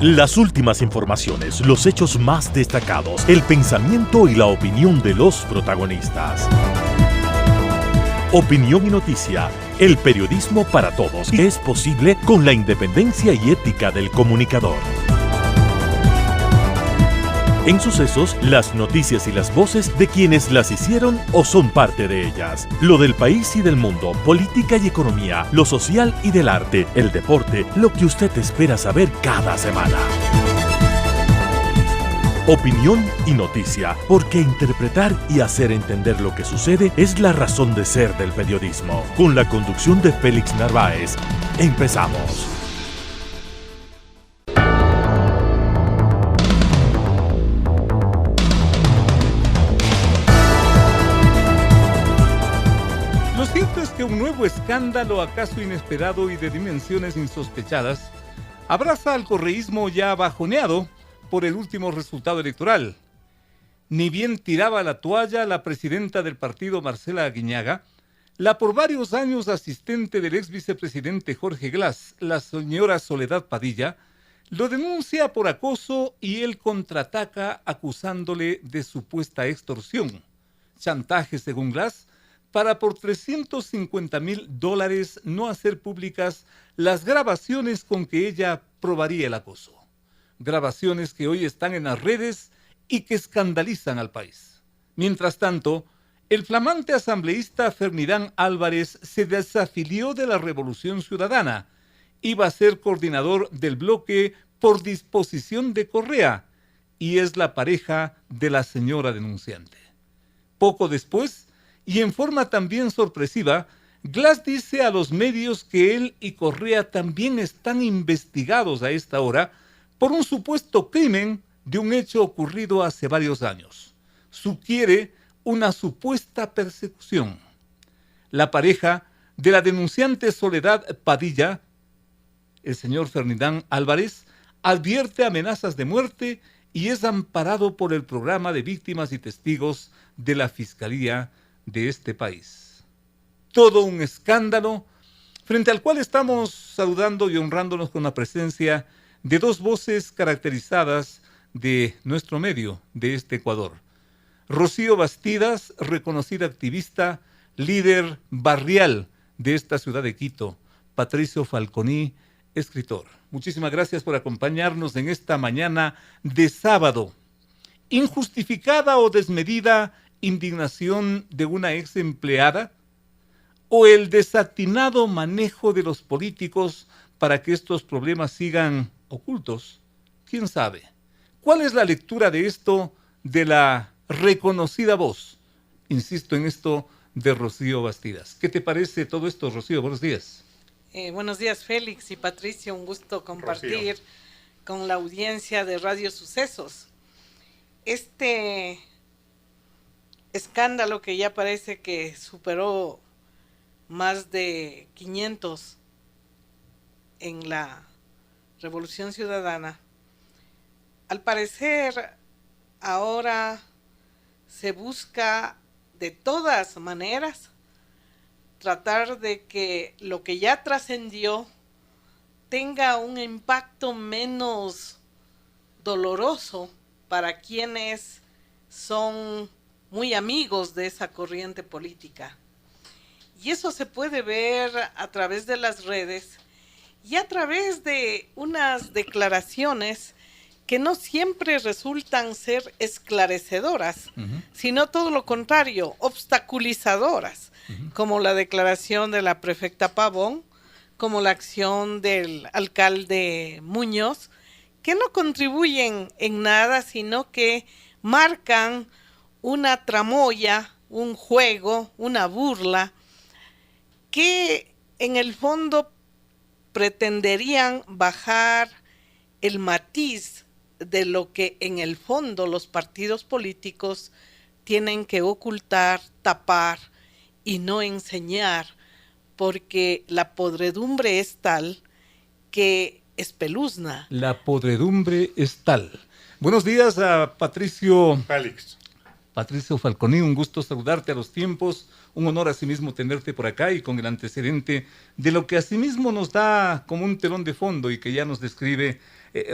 Las últimas informaciones, los hechos más destacados, el pensamiento y la opinión de los protagonistas. Opinión y noticia, el periodismo para todos, es posible con la independencia y ética del comunicador. En Sucesos, las noticias y las voces de quienes las hicieron o son parte de ellas. Lo del país y del mundo, política y economía, lo social y del arte, el deporte, lo que usted espera saber cada semana. Opinión y noticia, porque interpretar y hacer entender lo que sucede es la razón de ser del periodismo. Con la conducción de Félix Narváez, empezamos. Lo cierto es que un nuevo escándalo, acaso inesperado y de dimensiones insospechadas, abraza al correísmo ya bajoneado por el último resultado electoral. Ni bien tiraba la toalla la presidenta del partido, Marcela Aguiñaga, la por varios años asistente del ex vicepresidente Jorge Glass, la señora Soledad Padilla, lo denuncia por acoso y él contraataca acusándole de supuesta extorsión, chantaje según Glass, para por $350,000 no hacer públicas las grabaciones con que ella probaría el acoso. Grabaciones que hoy están en las redes y que escandalizan al país. Mientras tanto, el flamante asambleísta Fernidán Álvarez se desafilió de la Revolución Ciudadana. Iba a ser coordinador del bloque por disposición de Correa y es la pareja de la señora denunciante. Poco después, y en forma también sorpresiva, Glass dice a los medios que él y Correa también están investigados a esta hora por un supuesto crimen de un hecho ocurrido hace varios años. Sugiere una supuesta persecución. La pareja de la denunciante Soledad Padilla, el señor Fernidán Álvarez, advierte amenazas de muerte y es amparado por el programa de víctimas y testigos de la Fiscalía de este país. Todo un escándalo frente al cual estamos saludando y honrándonos con la presencia de dos voces caracterizadas de nuestro medio, de este Ecuador. Rocío Bastidas, reconocida activista, líder barrial de esta ciudad de Quito. Patricio Falconi, escritor. Muchísimas gracias por acompañarnos en esta mañana de sábado. Injustificada o desmedida indignación de una ex empleada o el desatinado manejo de los políticos para que estos problemas sigan ocultos. ¿Quién sabe? ¿Cuál es la lectura de esto de la reconocida voz? Insisto en esto de Rocío Bastidas. ¿Qué te parece todo esto, Rocío? Buenos días. Buenos días, Félix y Patricio. Un gusto compartir con la audiencia de Radio Sucesos. Este escándalo que ya parece que superó más de 500 en la Revolución Ciudadana, al parecer ahora se busca de todas maneras tratar de que lo que ya trascendió tenga un impacto menos doloroso para quienes son muy amigos de esa corriente política. Y eso se puede ver a través de las redes y a través de unas declaraciones que no siempre resultan ser esclarecedoras, sino todo lo contrario, obstaculizadoras, como la declaración de la prefecta Pavón, como la acción del alcalde Muñoz, que no contribuyen en nada, sino que marcan una tramoya, un juego, una burla, que en el fondo pretenderían bajar el matiz de lo que en el fondo los partidos políticos tienen que ocultar, tapar y no enseñar, porque la podredumbre es tal que espeluzna. La podredumbre es tal. Buenos días a Patricio. Félix. Patricio Falconi, un gusto saludarte a los tiempos. Un honor asimismo tenerte por acá y con el antecedente de lo que asimismo nos da como un telón de fondo y que ya nos describe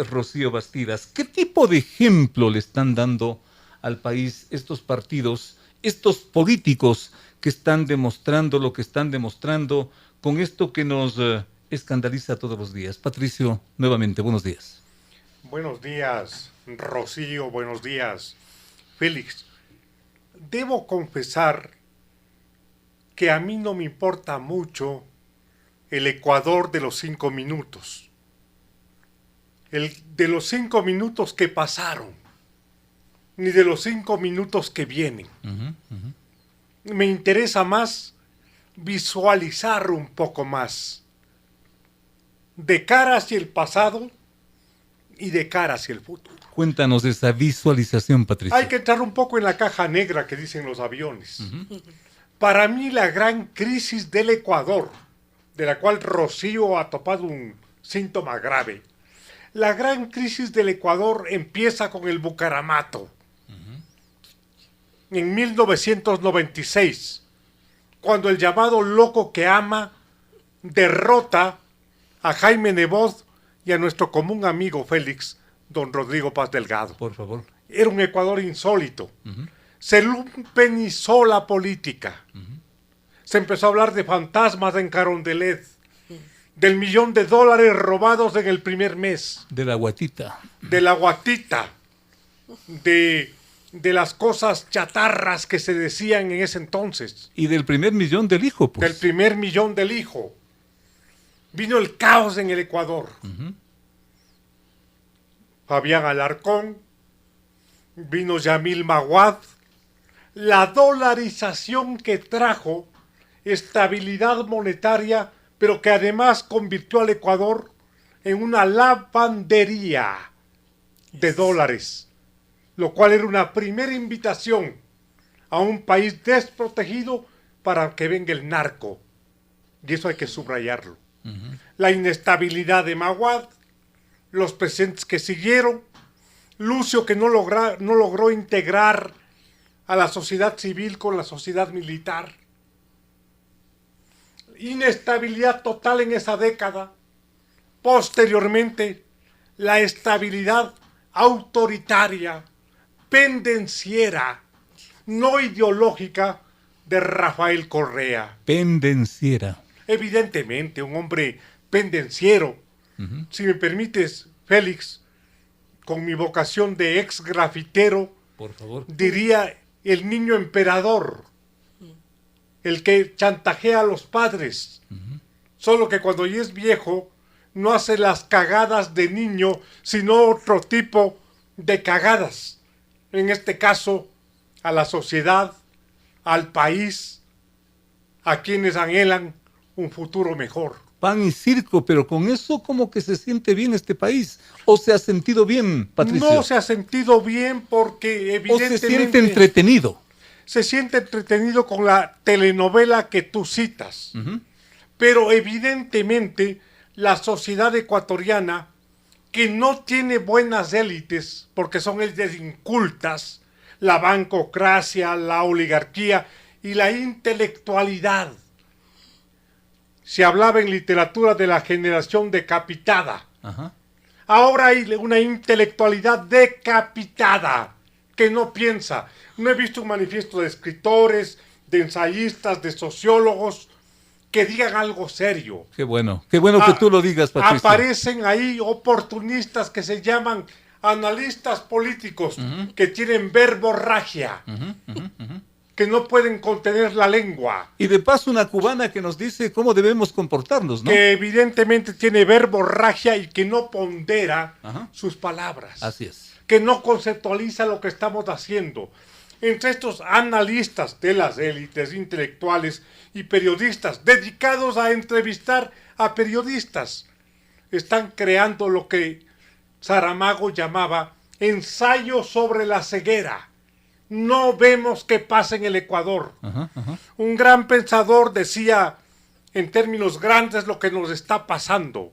Rocío Bastidas. ¿Qué tipo de ejemplo le están dando al país estos partidos, estos políticos que están demostrando lo que están demostrando con esto que nos escandaliza todos los días? Patricio, nuevamente, buenos días. Buenos días, Rocío, buenos días, Félix. Debo confesar que a mí no me importa mucho el Ecuador de los 5 minutos. El de los 5 minutos que pasaron, ni de los 5 minutos que vienen. Me interesa más visualizar un poco más de cara hacia el pasado y de cara hacia el futuro. Cuéntanos de esa visualización, Patricio. Hay que entrar un poco en la caja negra que dicen los aviones. Para mí la gran crisis del Ecuador, de la cual Rocío ha topado un síntoma grave, la gran crisis del Ecuador empieza con el Bucaramato. En 1996, cuando el llamado loco que ama derrota a Jaime Nebot y a nuestro común amigo Félix, don Rodrigo Paz Delgado. Por favor. Era un Ecuador insólito. Se lumpenizó la política. Se empezó a hablar de fantasmas en Carondelet, del $1.000.000 robados en el primer mes. De la guatita. De la guatita. De las cosas chatarras que se decían en ese entonces. Y del primer millón del hijo, pues. Del primer millón del hijo. Vino el caos en el Ecuador. Fabián Alarcón, vino Yamil Maguad, la dolarización que trajo estabilidad monetaria, pero que además convirtió al Ecuador en una lavandería de dólares, lo cual era una primera invitación a un país desprotegido para que venga el narco. Y eso hay que subrayarlo. La inestabilidad de Maguad, los presidentes que siguieron, Lucio que no logró integrar a la sociedad civil con la sociedad militar, inestabilidad total en esa década, posteriormente la estabilidad autoritaria, pendenciera, no ideológica de Rafael Correa. Pendenciera. Evidentemente, un hombre pendenciero. Si me permites, Félix, con mi vocación de ex grafitero, por favor, diría el niño emperador, el que chantajea a los padres, solo que cuando ya es viejo no hace las cagadas de niño, sino otro tipo de cagadas, en este caso a la sociedad, al país, a quienes anhelan un futuro mejor. Pan y circo, pero con eso como que se siente bien este país. ¿O se ha sentido bien, Patricio? No se ha sentido bien porque evidentemente... ¿O se siente entretenido? Se siente entretenido con la telenovela que tú citas. Pero evidentemente la sociedad ecuatoriana, que no tiene buenas élites, porque son élites incultas, la bancocracia, la oligarquía y la intelectualidad. Se hablaba en literatura de la generación decapitada. Ahora hay una intelectualidad decapitada que no piensa. No he visto un manifiesto de escritores, de ensayistas, de sociólogos que digan algo serio. Qué bueno que tú lo digas, Patricio. Aparecen ahí oportunistas que se llaman analistas políticos, que tienen verborragia. Que no pueden contener la lengua. Y de paso una cubana que nos dice cómo debemos comportarnos, ¿no? Que evidentemente tiene verborragia y que no pondera sus palabras. Así es. Que no conceptualiza lo que estamos haciendo. Entre estos analistas de las élites intelectuales y periodistas dedicados a entrevistar a periodistas, están creando lo que Saramago llamaba ensayo sobre la ceguera. No vemos qué pasa en el Ecuador. Un gran pensador decía en términos grandes lo que nos está pasando.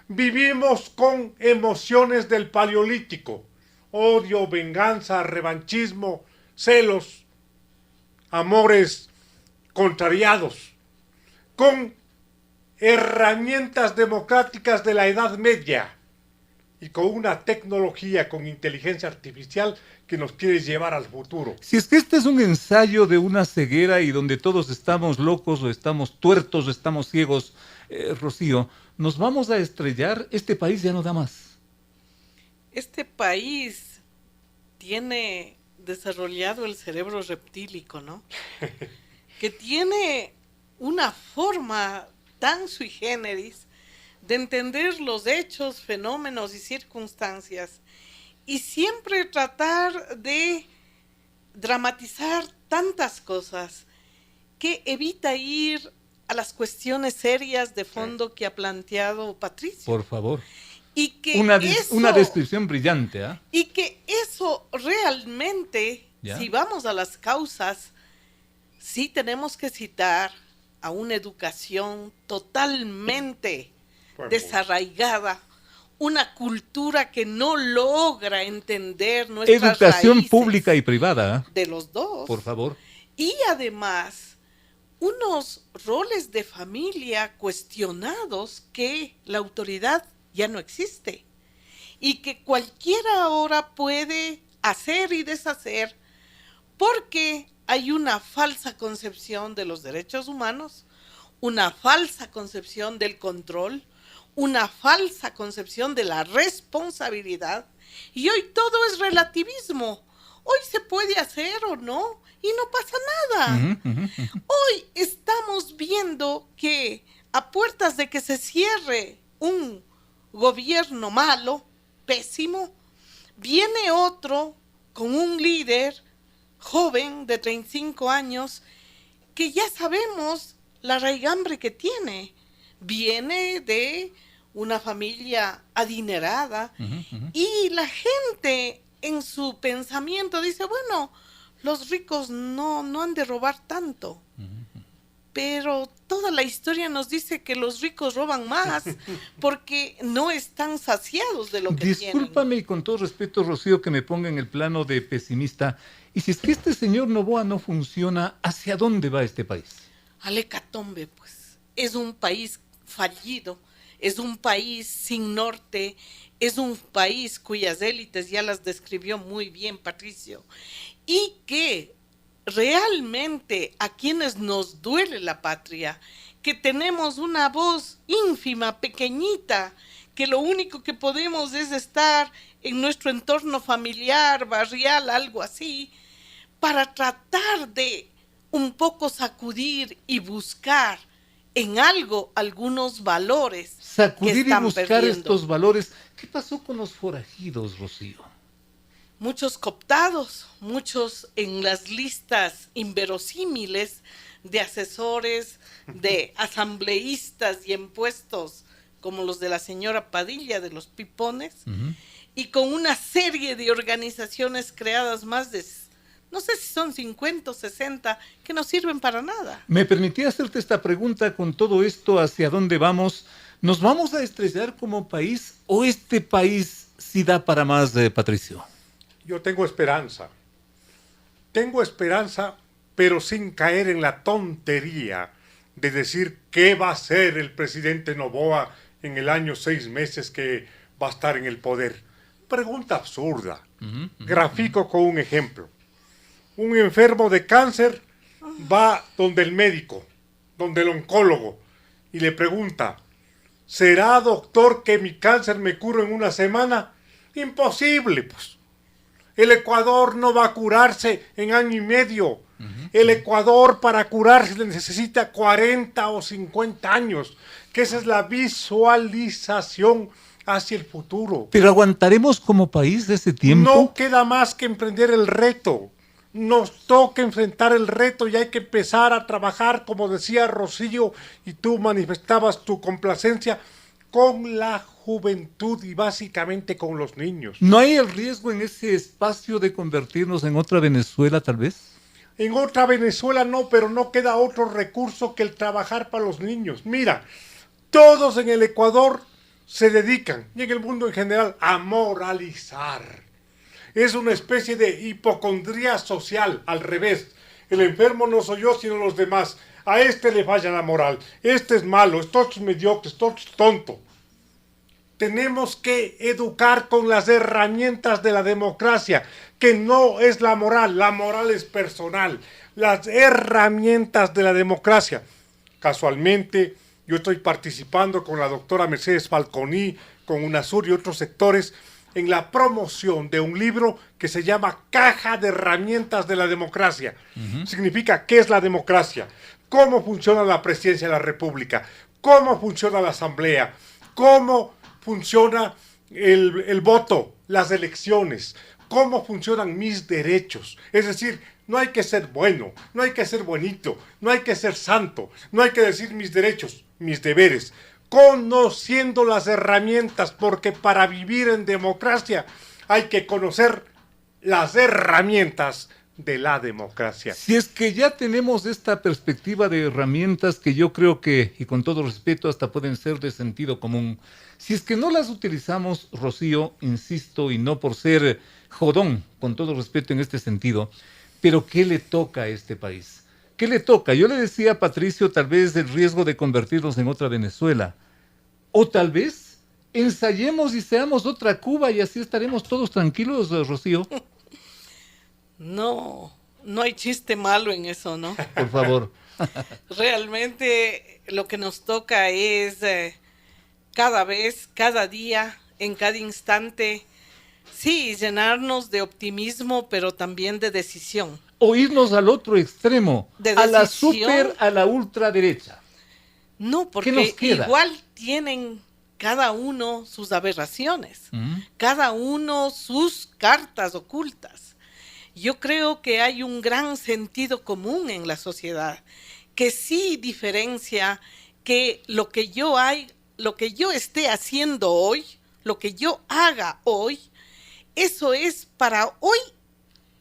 Vivimos con emociones del Paleolítico: odio, venganza, revanchismo, celos, amores contrariados, con herramientas democráticas de la Edad Media y con una tecnología, con inteligencia artificial que nos quiere llevar al futuro. Si es que este es un ensayo de una ceguera y donde todos estamos locos o estamos tuertos o estamos ciegos, Rocío, nos vamos a estrellar, este país ya no da más. Este país tiene desarrollado el cerebro reptílico, ¿no? Que tiene una forma tan sui generis de entender los hechos, fenómenos y circunstancias y siempre tratar de dramatizar tantas cosas que evita ir a las cuestiones serias de fondo que ha planteado Patricio. Por favor. Y que una descripción brillante, ¿ah? Y que eso realmente, ¿Ya? si vamos a las causas, sí tenemos que citar a una educación totalmente desarraigada, una cultura que no logra entender nuestras Educación raíces pública y privada, ¿eh? de los dos. Por favor. Y además, unos roles de familia cuestionados que la autoridad ya no existe y que cualquiera ahora puede hacer y deshacer porque hay una falsa concepción de los derechos humanos, una falsa concepción del control, una falsa concepción de la responsabilidad y hoy todo es relativismo. Hoy se puede hacer o no y no pasa nada. Hoy estamos viendo que a puertas de que se cierre un gobierno malo, pésimo, viene otro con un líder joven de 35 años que ya sabemos la raigambre que tiene. Viene de una familia adinerada y la gente en su pensamiento dice, bueno, los ricos no han de robar tanto. Pero toda la historia nos dice que los ricos roban más porque no están saciados de lo que Discúlpame y con todo respeto, Rocío, que me ponga en el plano de pesimista. Y si es que este señor Noboa no funciona, ¿hacia dónde va este país? Al hecatombe, pues. Es un país fallido, es un país sin norte, es un país cuyas élites ya las describió muy bien Patricio, y que realmente a quienes nos duele la patria, que tenemos una voz ínfima, pequeñita, que lo único que podemos es estar en nuestro entorno familiar, barrial, algo así, para tratar de un poco sacudir y buscar en algo algunos valores. Sacudir que y buscar perdiendo. Estos valores. ¿Qué pasó con los forajidos, Rocío? Muchos cooptados, muchos en las listas inverosímiles de asesores, de asambleístas y en puestos como los de la señora Padilla de los Pipones, y con una serie de organizaciones creadas más de, no sé si son 50 o 60, que no sirven para nada. Me permití hacerte esta pregunta con todo esto, ¿hacia dónde vamos? ¿Nos vamos a estrellar como país o este país sí da para más, Patricio? Yo tengo esperanza, pero sin caer en la tontería de decir qué va a hacer el presidente Noboa en el año 6 meses que va a estar en el poder. Pregunta absurda. Grafico con un ejemplo. Un enfermo de cáncer va donde el médico, donde el oncólogo, y le pregunta, ¿será, doctor, que mi cáncer me curo en una semana? Imposible, pues. El Ecuador no va a curarse en año y medio. El Ecuador para curarse necesita 40 o 50 años, que esa es la visualización hacia el futuro. ¿Pero aguantaremos como país de ese tiempo? No queda más que emprender el reto. Nos toca enfrentar el reto y hay que empezar a trabajar, como decía Rocío, y tú manifestabas tu complacencia, con la juventud y básicamente con los niños. ¿No hay el riesgo en ese espacio de convertirnos en otra Venezuela, tal vez? En otra Venezuela no, pero no queda otro recurso que el trabajar para los niños. Mira, todos en el Ecuador se dedican, y en el mundo en general, a moralizar. Es una especie de hipocondría social, al revés. El enfermo no soy yo, sino los demás. A este le falla la moral. Este es malo, esto es mediocre, esto es tonto. Tenemos que educar con las herramientas de la democracia, que no es la moral es personal. Las herramientas de la democracia. Casualmente, yo estoy participando con la doctora Mercedes Falconi, con UNASUR y otros sectores, en la promoción de un libro que se llama Caja de Herramientas de la Democracia. Significa, ¿qué es la democracia? ¿Cómo funciona la presidencia de la República? ¿Cómo funciona la Asamblea? ¿Cómo funciona el voto, las elecciones? ¿Cómo funcionan mis derechos? Es decir, no hay que ser bueno, no hay que ser bonito, no hay que ser santo, no hay que decir mis derechos, mis deberes. Conociendo las herramientas, porque para vivir en democracia hay que conocer las herramientas de la democracia. Si es que ya tenemos esta perspectiva de herramientas que yo creo que, y con todo respeto, hasta pueden ser de sentido común, si es que no las utilizamos, Rocío, insisto, y no por ser jodón, con todo respeto en este sentido, pero ¿qué le toca a este país? ¿Qué le toca? Yo le decía a Patricio tal vez el riesgo de convertirnos en otra Venezuela, o tal vez ensayemos y seamos otra Cuba y así estaremos todos tranquilos, Rocío. No hay chiste malo en eso, ¿no? Por favor. Realmente lo que nos toca es cada vez, cada día, en cada instante, sí, llenarnos de optimismo, pero también de decisión. O irnos al otro extremo, De a la decisión. super, a la ultraderecha. No, ¿Qué nos porque queda? igual tienen cada uno sus aberraciones, cada uno sus cartas ocultas. Yo creo que hay un gran sentido común en la sociedad que sí diferencia que lo que yo esté haciendo hoy, lo que yo haga hoy, eso es para hoy,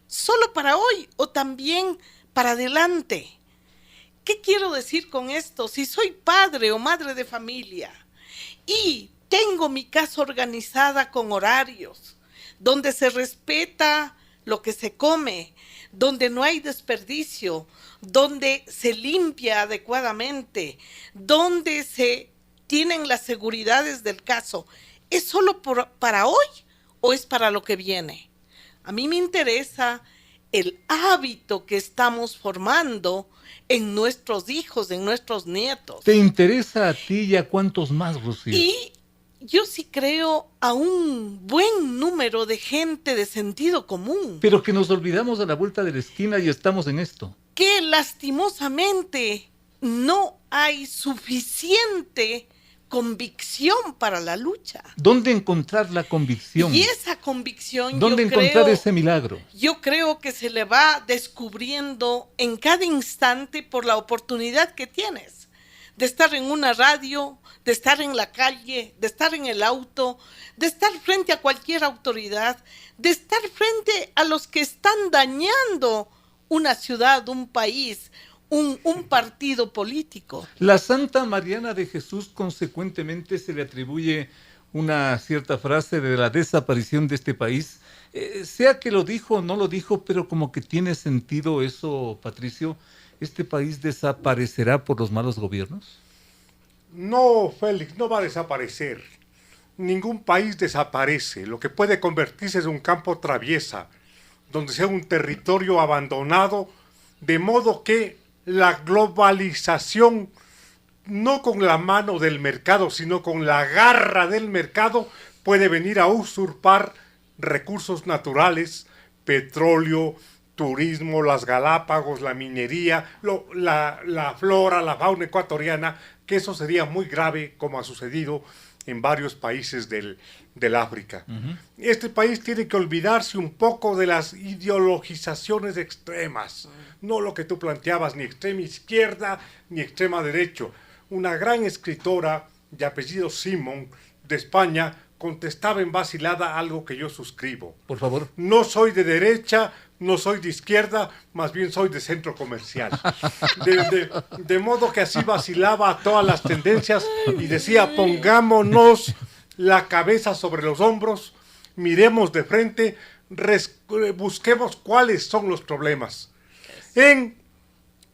solo para hoy o también para adelante. ¿Qué quiero decir con esto? Si soy padre o madre de familia y tengo mi casa organizada con horarios, donde se respeta lo que se come, donde no hay desperdicio, donde se limpia adecuadamente, donde se tienen las seguridades del caso, ¿es solo para hoy o es para lo que viene? A mí me interesa el hábito que estamos formando en nuestros hijos, en nuestros nietos. ¿Te interesa a ti y a cuántos más, Rocío? Y yo sí creo a un buen número de gente de sentido común. Pero que nos olvidamos a la vuelta de la esquina y estamos en esto. Que lastimosamente no hay suficiente convicción para la lucha. ¿Dónde encontrar la convicción? Y esa convicción, ¿Dónde encontrar ese milagro? Yo creo que se le va descubriendo en cada instante por la oportunidad que tienes de estar en una radio, de estar en la calle, de estar en el auto, de estar frente a cualquier autoridad, de estar frente a los que están dañando una ciudad, un país, un partido político. La Santa Mariana de Jesús consecuentemente se le atribuye una cierta frase de la desaparición de este país. Sea que lo dijo o no lo dijo, pero como que tiene sentido eso, Patricio. ¿Este país desaparecerá por los malos gobiernos? No, Félix, no va a desaparecer. Ningún país desaparece. Lo que puede convertirse en un campo traviesa, donde sea un territorio abandonado, de modo que la globalización, no con la mano del mercado, sino con la garra del mercado, puede venir a usurpar recursos naturales, petróleo, turismo, las Galápagos, la minería, la flora, la fauna ecuatoriana, que eso sería muy grave, como ha sucedido en varios países del África. Este país tiene que olvidarse un poco de las ideologizaciones extremas, no lo que tú planteabas, ni extrema izquierda ni extrema derecha. Una gran escritora de apellido Simon, de España, contestaba en vacilada algo que yo suscribo. Por favor. No soy de derecha, no soy de izquierda, más bien soy de centro comercial. De modo que así vacilaba a todas las tendencias y decía, pongámonos la cabeza sobre los hombros, miremos de frente, busquemos cuáles son los problemas. En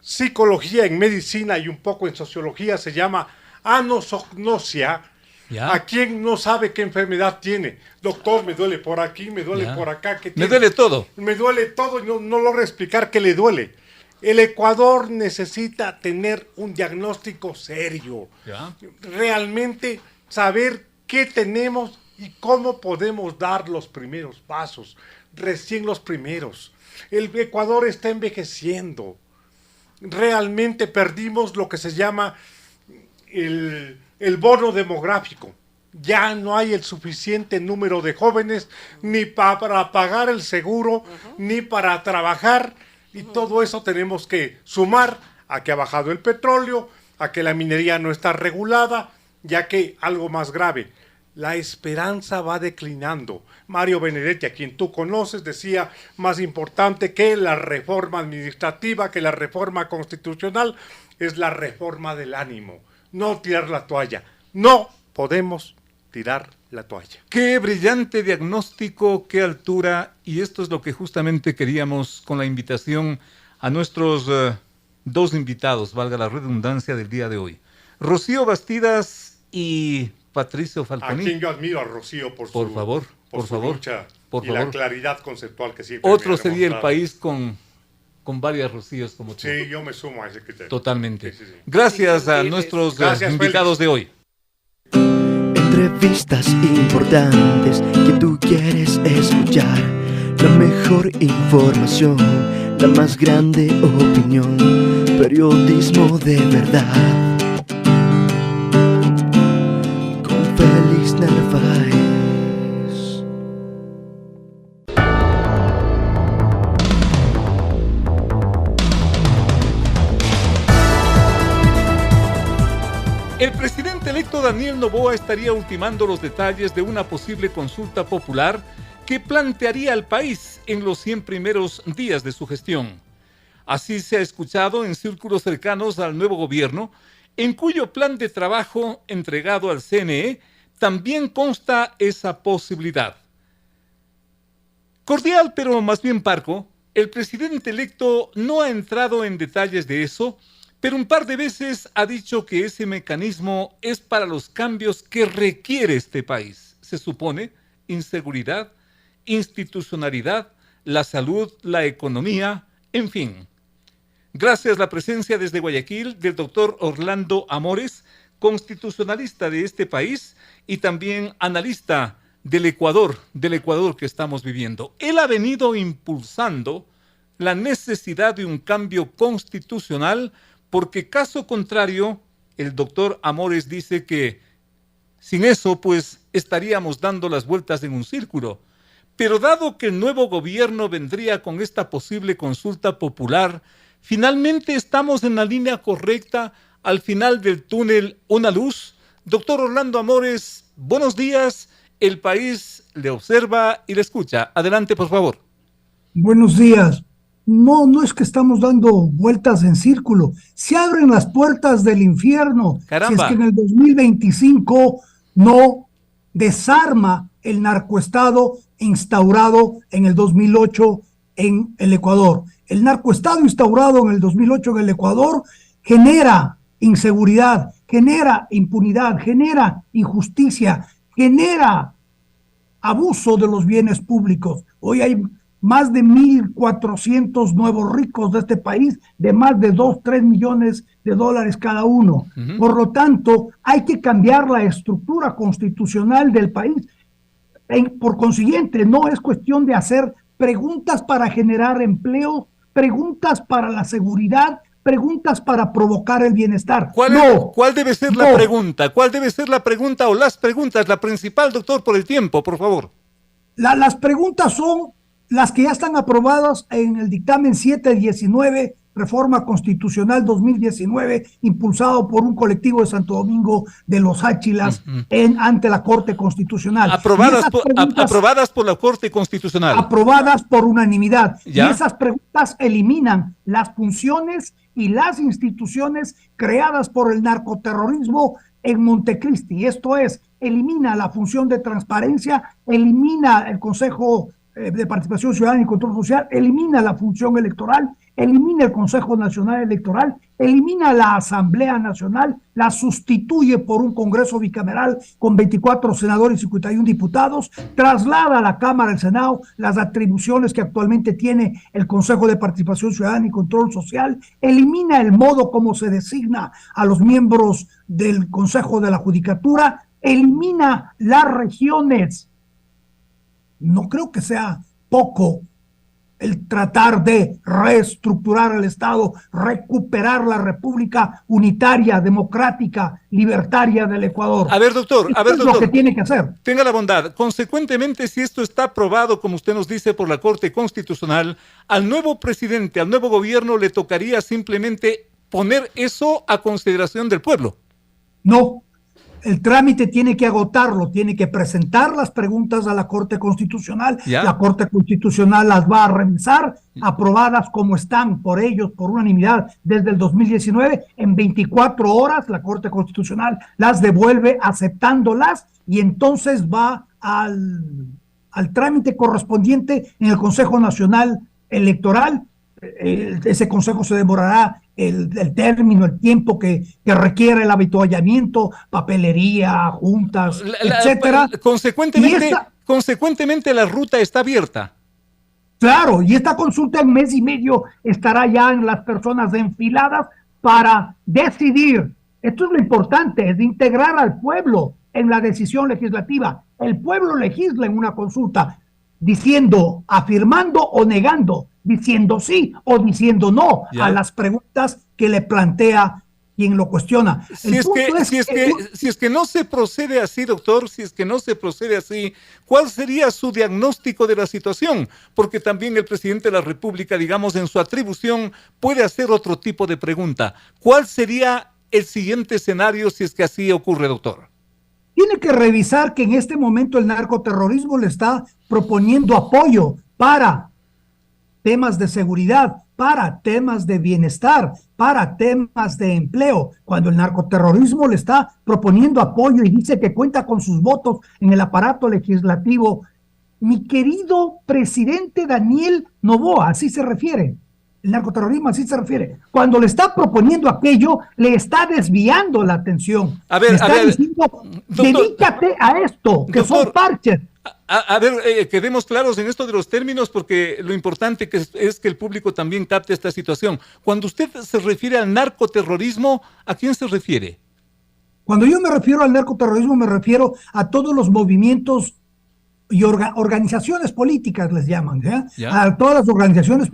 psicología, en medicina y un poco en sociología se llama anosognosia. ¿Ya? ¿A quién no sabe qué enfermedad tiene? Doctor, me duele por aquí, me duele por acá. ¿Qué Me tiene? duele todo. Me duele todo y no logro explicar qué le duele. El Ecuador necesita tener un diagnóstico serio. ¿Ya? Realmente saber qué tenemos y cómo podemos dar los primeros pasos. Recién los primeros. El Ecuador está envejeciendo. Realmente perdimos lo que se llama el bono demográfico. Ya no hay el suficiente número de jóvenes ni para pagar el seguro, ni para trabajar, y todo eso tenemos que sumar a que ha bajado el petróleo, a que la minería no está regulada, ya que algo más grave, la esperanza va declinando. Mario Benedetti, a quien tú conoces, decía, más importante que la reforma administrativa, que la reforma constitucional, es la reforma del ánimo. No tirar la toalla. No podemos tirar la toalla. Qué brillante diagnóstico, qué altura, y esto es lo que justamente queríamos con la invitación a nuestros dos invitados, valga la redundancia, del día de hoy. Rocío Bastidas y Patricio Falconi. A quien yo admiro a Rocío por su lucha y la claridad conceptual que siempre Otro me ha sería el demostrado. país con varias Rocíos como tú. Sí, yo me sumo a ese criterio. Totalmente. Sí. Gracias a nuestros Gracias, invitados de hoy. Entrevistas importantes que tú quieres escuchar. La mejor información, la más grande opinión. Periodismo de verdad. Con Félix Narváez. El presidente electo Daniel Noboa estaría ultimando los detalles de una posible consulta popular que plantearía al país en los 100 primeros días de su gestión. Así se ha escuchado en círculos cercanos al nuevo gobierno, en cuyo plan de trabajo entregado al CNE también consta esa posibilidad. Cordial, pero más bien parco, el presidente electo no ha entrado en detalles de eso, pero un par de veces ha dicho que ese mecanismo es para los cambios que requiere este país. Se supone inseguridad, institucionalidad, la salud, la economía, en fin. Gracias a la presencia desde Guayaquil del doctor Orlando Amores, constitucionalista de este país y también analista del Ecuador que estamos viviendo. Él ha venido impulsando la necesidad de un cambio constitucional porque caso contrario, el doctor Amores dice que sin eso, pues, estaríamos dando las vueltas en un círculo. Pero dado que el nuevo gobierno vendría con esta posible consulta popular, finalmente estamos en la línea correcta, al final del túnel, una luz. Doctor Orlando Amores, buenos días. El país le observa y le escucha. Adelante, por favor. Buenos días. No es que estamos dando vueltas en círculo. Se abren las puertas del infierno. Caramba. Si es que en el 2025 no desarma el narcoestado instaurado en el 2008 en el Ecuador. El narcoestado instaurado en el 2008 en el Ecuador genera inseguridad, genera impunidad, genera injusticia, genera abuso de los bienes públicos. Hoy hay más de 1.400 nuevos ricos de este país, de más de 2-3 millones de dólares cada uno. Por lo tanto, hay que cambiar la estructura constitucional del país. Por consiguiente, no es cuestión de hacer preguntas para generar empleo, preguntas para la seguridad, preguntas para provocar el bienestar. ¿Cuál debe ser la pregunta? ¿Cuál debe ser la pregunta o las preguntas? La principal, doctor, por el tiempo, por favor. Las preguntas son las que ya están aprobadas en el dictamen 719, Reforma Constitucional 2019, impulsado por un colectivo de Santo Domingo de los Áchilas ante la Corte Constitucional. Aprobadas por la Corte Constitucional. Aprobadas por unanimidad. ¿Ya? Y esas preguntas eliminan las funciones y las instituciones creadas por el narcoterrorismo en Montecristi. Esto es, elimina la función de transparencia, elimina el Consejo de Participación Ciudadana y Control Social, elimina la función electoral, elimina el Consejo Nacional Electoral, elimina la Asamblea Nacional, la sustituye por un Congreso bicameral con 24 senadores y 51 diputados, traslada a la Cámara del Senado las atribuciones que actualmente tiene el Consejo de Participación Ciudadana y Control Social, elimina el modo como se designa a los miembros del Consejo de la Judicatura, elimina las regiones. No creo que sea poco el tratar de reestructurar el Estado, recuperar la República unitaria, democrática, libertaria del Ecuador. A ver, doctor, Es lo que tiene que hacer. Tenga la bondad. Consecuentemente, si esto está aprobado, como usted nos dice, por la Corte Constitucional, al nuevo presidente, al nuevo gobierno, le tocaría simplemente poner eso a consideración del pueblo. No. El trámite tiene que agotarlo, tiene que presentar las preguntas a la Corte Constitucional. ¿Ya? La Corte Constitucional las va a revisar, aprobadas como están por ellos, por unanimidad, desde el 2019. En 24 horas la Corte Constitucional las devuelve aceptándolas y entonces va al trámite correspondiente en el Consejo Nacional Electoral. Ese consejo se demorará el término, el tiempo que requiere el avituallamiento, papelería, juntas, etcétera. Consecuentemente la ruta está abierta. Claro, y esta consulta en mes y medio estará ya en las personas enfiladas para decidir. Esto es lo importante, es integrar al pueblo en la decisión legislativa. El pueblo legisla en una consulta diciendo, afirmando o negando, diciendo sí o diciendo no a las preguntas que le plantea quien lo cuestiona. Si es que no se procede así, doctor, si es que no se procede así, ¿cuál sería su diagnóstico de la situación? Porque también el presidente de la República, digamos, en su atribución, puede hacer otro tipo de pregunta. ¿Cuál sería el siguiente escenario si es que así ocurre, doctor? Tiene que revisar que en este momento el narcoterrorismo le está proponiendo apoyo para temas de seguridad, para temas de bienestar, para temas de empleo. Cuando el narcoterrorismo le está proponiendo apoyo y dice que cuenta con sus votos en el aparato legislativo, mi querido presidente Daniel Noboa, así se refiere. El narcoterrorismo así se refiere. Cuando le está proponiendo aquello, le está desviando la atención. Le está diciendo, dedícate a esto, que son parches. A ver, quedemos claros en esto de los términos, porque lo importante es que el público también capte esta situación. Cuando usted se refiere al narcoterrorismo, ¿a quién se refiere? Cuando yo me refiero al narcoterrorismo, me refiero a todos los movimientos y organizaciones políticas, les llaman, a todas las organizaciones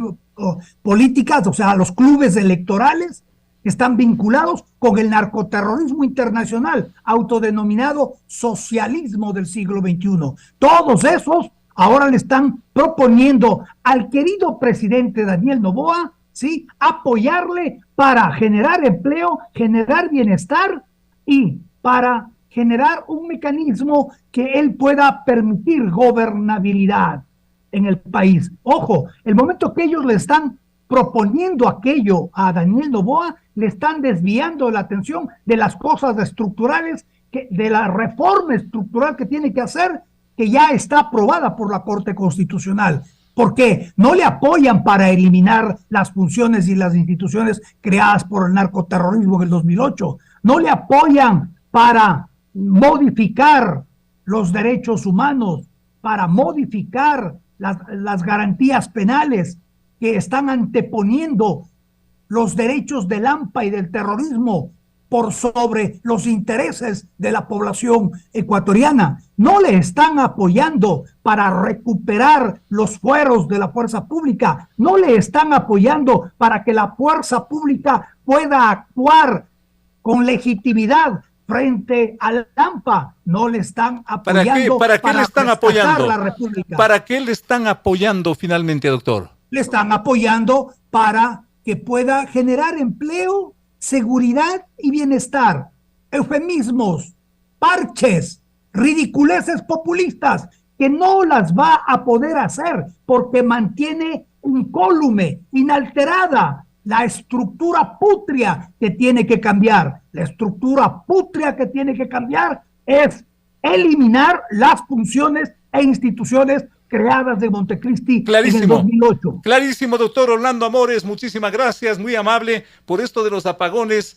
políticas, o sea, a los clubes electorales que están vinculados con el narcoterrorismo internacional, autodenominado socialismo del siglo XXI. Todos esos ahora le están proponiendo al querido presidente Daniel Noboa, ¿sí?, apoyarle para generar empleo, generar bienestar y para generar un mecanismo que él pueda permitir gobernabilidad en el país. Ojo, el momento que ellos le están proponiendo aquello a Daniel Noboa, le están desviando la atención de las cosas estructurales, de la reforma estructural que tiene que hacer, que ya está aprobada por la Corte Constitucional. ¿Por qué? No le apoyan para eliminar las funciones y las instituciones creadas por el narcoterrorismo en el 2008. No le apoyan para modificar los derechos humanos, para modificar las garantías penales que están anteponiendo los derechos del AMPA y del terrorismo por sobre los intereses de la población ecuatoriana. No le están apoyando para recuperar los fueros de la fuerza pública. No le están apoyando para que la fuerza pública pueda actuar con legitimidad frente al AMPA. No le están apoyando. ¿Para qué le están apoyando? La República. ¿Para qué le están apoyando finalmente, doctor? Le están apoyando para que pueda generar empleo, seguridad y bienestar. Eufemismos, parches, ridiculeces populistas que no las va a poder hacer porque mantiene incólume, inalterada la estructura pútrea que tiene que cambiar. La estructura pútrea que tiene que cambiar es eliminar las funciones e instituciones creadas de Montecristi en el Clarísimo. 2008. Clarísimo, doctor Orlando Amores, muchísimas gracias, muy amable por esto de los apagones.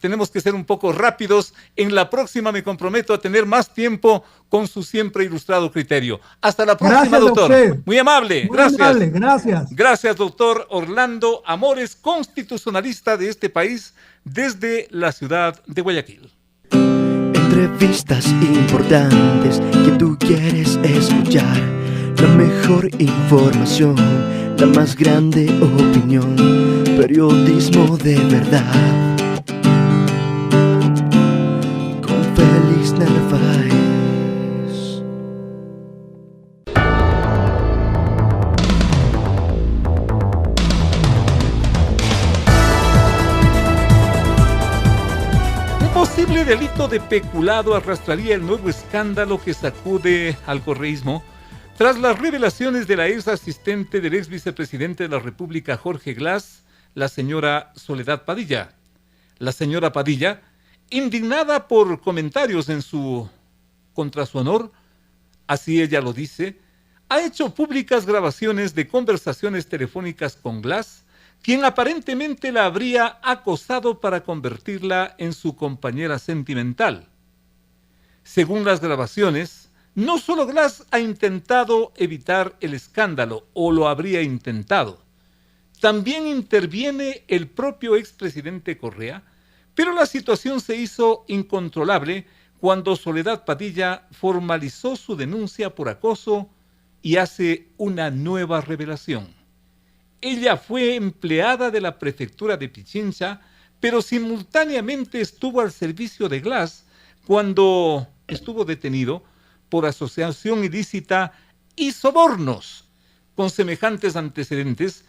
Tenemos que ser un poco rápidos. En la próxima me comprometo a tener más tiempo con su siempre ilustrado criterio. Hasta la próxima, Gracias, doctor. doctor. Muy amable, Muy gracias. amable, gracias. Gracias, doctor Orlando Amores, constitucionalista de este país desde la ciudad de Guayaquil. Entrevistas importantes que tú quieres escuchar. La mejor información, la más grande opinión. Periodismo de verdad. Con Félix Narváez. Posible delito de peculado arrastraría el nuevo escándalo que sacude al correísmo tras las revelaciones de la ex asistente del ex vicepresidente de la República, Jorge Glass, la señora Soledad Padilla. La señora Padilla, indignada por comentarios contra su honor, así ella lo dice, ha hecho públicas grabaciones de conversaciones telefónicas con Glass, quien aparentemente la habría acosado para convertirla en su compañera sentimental. Según las grabaciones, no solo Glass ha intentado evitar el escándalo, o lo habría intentado, también interviene el propio expresidente Correa, pero la situación se hizo incontrolable cuando Soledad Padilla formalizó su denuncia por acoso y hace una nueva revelación. Ella fue empleada de la prefectura de Pichincha, pero simultáneamente estuvo al servicio de Glass cuando estuvo detenido por asociación ilícita y sobornos. Con semejantes antecedentes,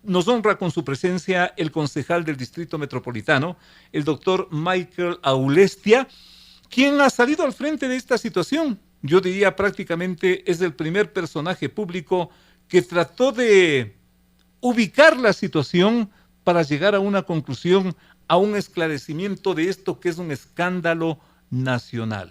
nos honra con su presencia el concejal del Distrito Metropolitano, el doctor Michael Aulestia, quien ha salido al frente de esta situación. Yo diría prácticamente es el primer personaje público que trató de ubicar la situación para llegar a una conclusión, a un esclarecimiento de esto que es un escándalo nacional.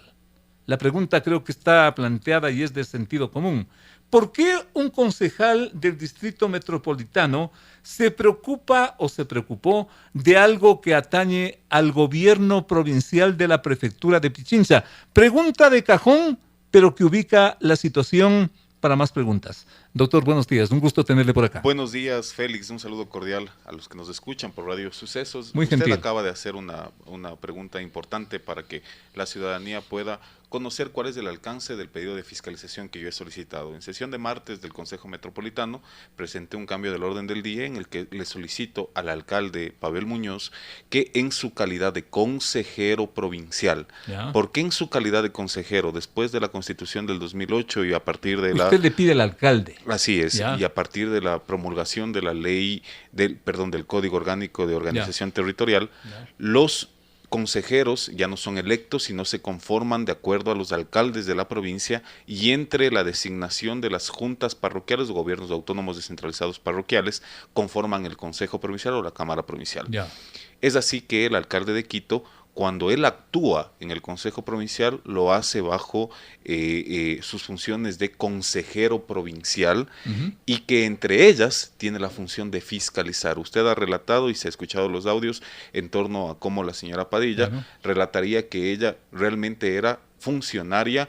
La pregunta creo que está planteada y es de sentido común. ¿Por qué un concejal del Distrito Metropolitano se preocupa o se preocupó de algo que atañe al gobierno provincial de la prefectura de Pichincha? Pregunta de cajón, pero que ubica la situación para más preguntas. Doctor, buenos días, un gusto tenerle por acá. Buenos días, Félix, un saludo cordial a los que nos escuchan por Radio Sucesos. Muy gentil. Usted acaba de hacer una pregunta importante para que la ciudadanía pueda conocer cuál es el alcance del pedido de fiscalización que yo he solicitado. En sesión de martes del Consejo Metropolitano presenté un cambio del orden del día en el que le solicito al alcalde Pavel Muñoz que en su calidad de consejero provincial, ¿por qué en su calidad de consejero? Después de la Constitución del 2008 y a partir de Usted le pide al alcalde. Así es, ya. Y a partir de la promulgación de la ley, del Código Orgánico de Organización Territorial, los consejeros ya no son electos, sino se conforman de acuerdo a los alcaldes de la provincia y entre la designación de las juntas parroquiales o gobiernos autónomos descentralizados parroquiales conforman el Consejo Provincial o la Cámara Provincial. Es así que el alcalde de Quito, cuando él actúa en el Consejo Provincial, lo hace bajo sus funciones de consejero provincial y que entre ellas tiene la función de fiscalizar. Usted ha relatado y se ha escuchado los audios en torno a cómo la señora Padilla relataría que ella realmente era funcionaria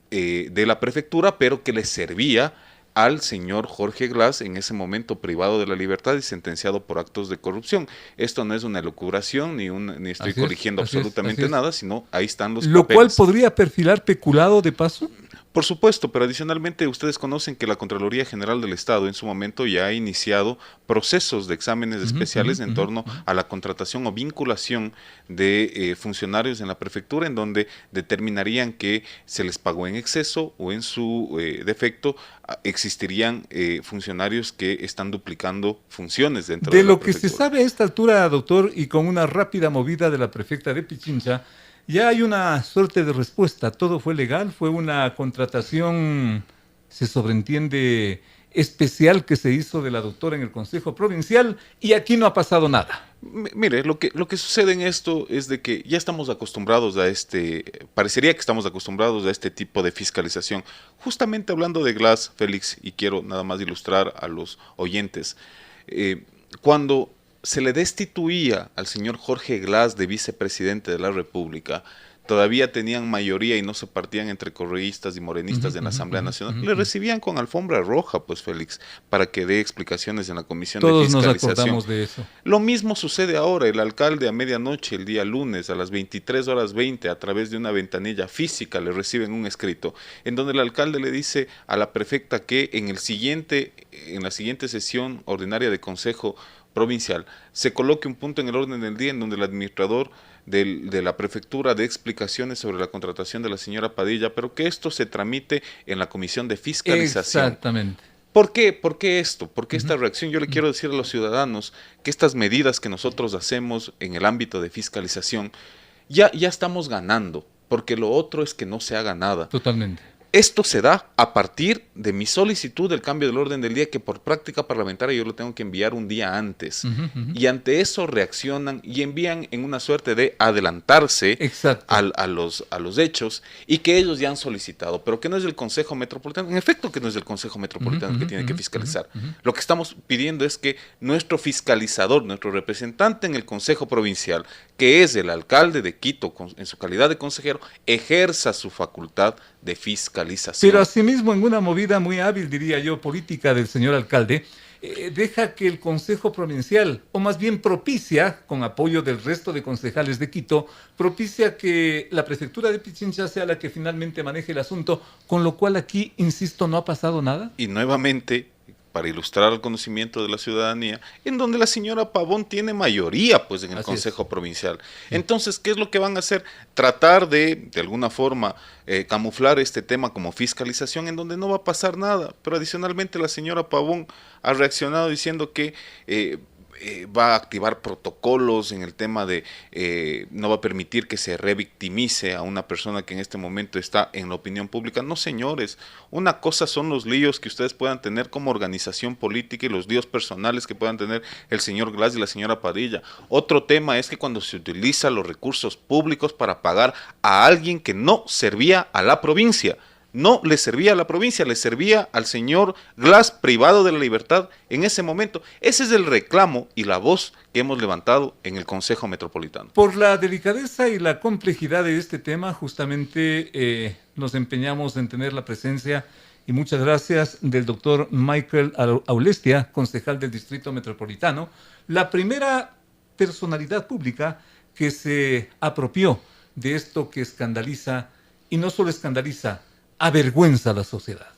de la prefectura, pero que le servía al señor Jorge Glass, en ese momento privado de la libertad y sentenciado por actos de corrupción. Esto no es una elucubración, ni estoy corrigiendo absolutamente nada, sino ahí están los papeles. ¿Lo cual podría perfilar peculado de paso? Por supuesto, pero adicionalmente ustedes conocen que la Contraloría General del Estado en su momento ya ha iniciado procesos de exámenes especiales en torno a la contratación o vinculación de funcionarios en la prefectura, en donde determinarían que se les pagó en exceso o en su defecto existirían funcionarios que están duplicando funciones dentro de la lo prefectura. Que se sabe a esta altura, doctor, y con una rápida movida de la prefecta de Pichincha, ya hay una suerte de respuesta. Todo fue legal, fue una contratación, se sobreentiende, especial que se hizo de la doctora en el Consejo Provincial y aquí no ha pasado nada. Mire, lo que sucede en esto es de que ya estamos acostumbrados a parecería que estamos acostumbrados a este tipo de fiscalización. Justamente hablando de Glass, Félix, y quiero nada más ilustrar a los oyentes, cuando se le destituía al señor Jorge Glass de vicepresidente de la República, todavía tenían mayoría y no se partían entre correístas y morenistas en la Asamblea Nacional. Le recibían con alfombra roja, pues, Félix, para que dé explicaciones en la Comisión de Fiscalización. Todos nos acordamos de eso. Lo mismo sucede ahora. El alcalde a medianoche, el día lunes, a las 23:20, a través de una ventanilla física, le reciben un escrito, en donde el alcalde le dice a la prefecta que en la siguiente sesión ordinaria de Consejo Provincial se coloque un punto en el orden del día en donde el administrador de la prefectura dé explicaciones sobre la contratación de la señora Padilla, pero que esto se tramite en la comisión de fiscalización. Exactamente. ¿Por qué esto? ¿Por qué esta reacción? Yo le quiero decir a los ciudadanos que estas medidas que nosotros hacemos en el ámbito de fiscalización ya estamos ganando, porque lo otro es que no se haga nada. Totalmente. Esto se da a partir de mi solicitud del cambio del orden del día, que por práctica parlamentaria yo lo tengo que enviar un día antes. Y ante eso reaccionan y envían en una suerte de adelantarse a los hechos, y que ellos ya han solicitado, pero que no es el Consejo Metropolitano. En efecto que no es el Consejo Metropolitano que tiene que fiscalizar. Lo que estamos pidiendo es que nuestro fiscalizador, nuestro representante en el Consejo Provincial, que es el alcalde de Quito en su calidad de consejero, ejerza su facultad de fiscalización. Pero asimismo, en una movida muy hábil, diría yo, política del señor alcalde, deja que el Consejo Provincial, o más bien propicia, con apoyo del resto de concejales de Quito, propicia que la prefectura de Pichincha sea la que finalmente maneje el asunto, con lo cual aquí, insisto, no ha pasado nada. Y nuevamente, para ilustrar el conocimiento de la ciudadanía, en donde la señora Pavón tiene mayoría, pues, en el Consejo Provincial. Entonces, ¿qué es lo que van a hacer? Tratar de alguna forma, camuflar este tema como fiscalización, en donde no va a pasar nada. Pero adicionalmente la señora Pavón ha reaccionado diciendo que va a activar protocolos en el tema de no va a permitir que se revictimice a una persona que en este momento está en la opinión pública. No, señores, una cosa son los líos que ustedes puedan tener como organización política y los líos personales que puedan tener el señor Glass y la señora Padilla. Otro tema es que cuando se utilizan los recursos públicos para pagar a alguien que no servía a la provincia, no le servía a la provincia, le servía al señor Glass, privado de la libertad en ese momento. Ese es el reclamo y la voz que hemos levantado en el Consejo Metropolitano. Por la delicadeza y la complejidad de este tema, justamente nos empeñamos en tener la presencia, y muchas gracias, del doctor Michael Aulestia, concejal del Distrito Metropolitano, la primera personalidad pública que se apropió de esto que escandaliza, y no solo escandaliza, avergüenza a la sociedad.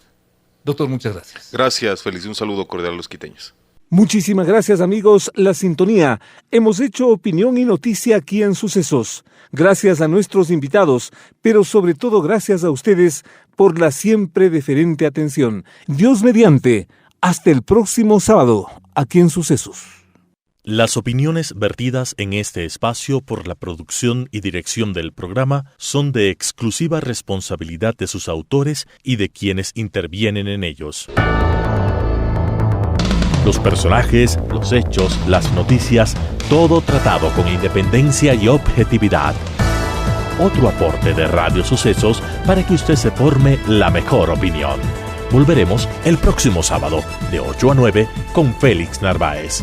Doctor, muchas gracias. Gracias, Félix. Un saludo cordial a los quiteños. Muchísimas gracias, amigos. La sintonía. Hemos hecho opinión y noticia aquí en Sucesos. Gracias a nuestros invitados, pero sobre todo gracias a ustedes por la siempre deferente atención. Dios mediante. Hasta el próximo sábado, aquí en Sucesos. Las opiniones vertidas en este espacio por la producción y dirección del programa son de exclusiva responsabilidad de sus autores y de quienes intervienen en ellos. Los personajes, los hechos, las noticias, todo tratado con independencia y objetividad. Otro aporte de Radio Sucesos para que usted se forme la mejor opinión. Volveremos el próximo sábado de 8 a 9 con Félix Narváez.